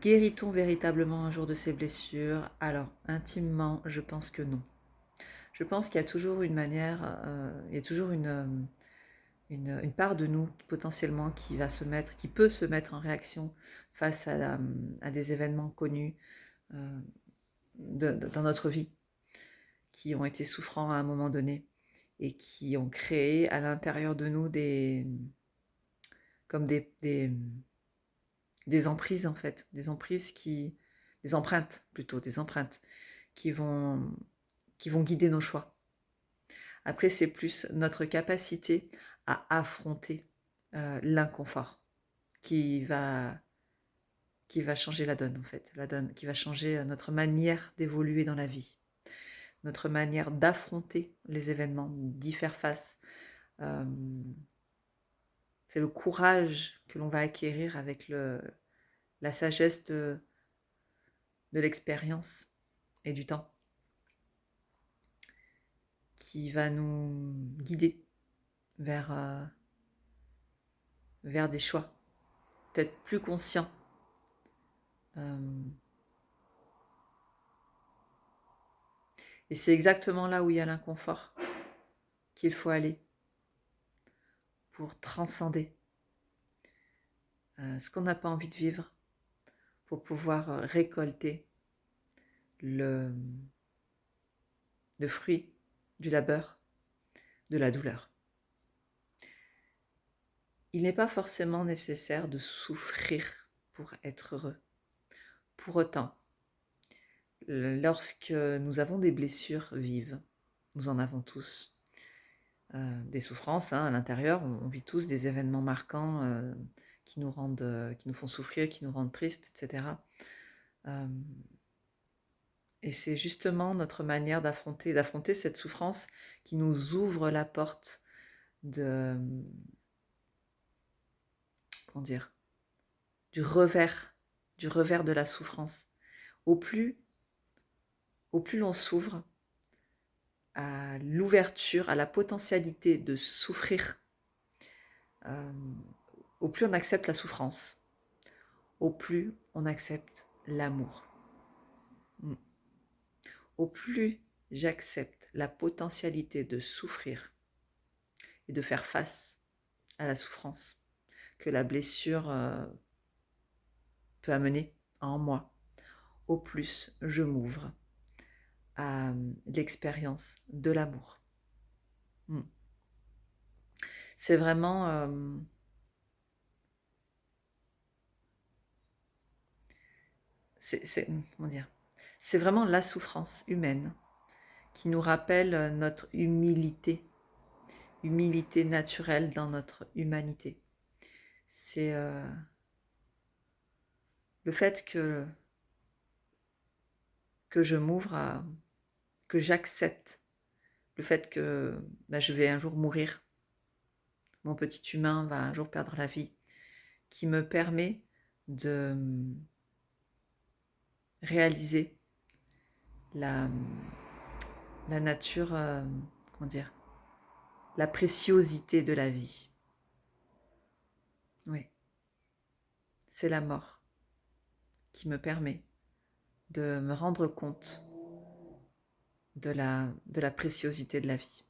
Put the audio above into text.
Guérit-on véritablement un jour de ses blessures? Alors, intimement, je pense que non. Je pense qu'il y a toujours une manière, il y a toujours une part de nous potentiellement qui peut se mettre en réaction face à des événements connus dans notre vie, qui ont été souffrants à un moment donné et qui ont créé à l'intérieur de nous comme des emprises en fait, des empreintes plutôt, des empreintes qui vont, qui vont guider nos choix. Après, c'est plus notre capacité à affronter l'inconfort qui va, qui va changer la donne en fait, la donne qui va changer notre manière d'évoluer dans la vie, notre manière d'affronter les événements, d'y faire face. Euh, c'est le courage que l'on va acquérir avec la sagesse de l'expérience et du temps qui va nous guider vers, vers des choix peut-être plus conscients. Et c'est exactement là où il y a l'inconfort qu'il faut aller pour transcender ce qu'on n'a pas envie de vivre, pour pouvoir récolter le, le fruit du labeur, de la douleur. Il n'est pas forcément nécessaire de souffrir pour être heureux. Pour autant, lorsque nous avons des blessures vives, nous en avons tous, des souffrances à l'intérieur, on vit tous des événements marquants qui nous font souffrir, qui nous rendent tristes, etc. Et c'est justement notre manière d'affronter cette souffrance qui nous ouvre la porte de, comment dire, du revers de la souffrance. Au plus l'on s'ouvre à l'ouverture, à la potentialité de souffrir, au plus on accepte la souffrance, au plus on accepte l'amour. Au plus j'accepte la potentialité de souffrir et de faire face à la souffrance que la blessure peut amener en moi, au plus je m'ouvre à l'expérience de l'amour. C'est vraiment comment dire, c'est vraiment la souffrance humaine qui nous rappelle notre humilité naturelle dans notre humanité. C'est le fait que je m'ouvre que j'accepte le fait que je vais un jour mourir, mon petit humain va un jour perdre la vie, qui me permet de réaliser la nature, comment dire, la préciosité de la vie. Oui, c'est la mort qui me permet de me rendre compte de la préciosité de la vie.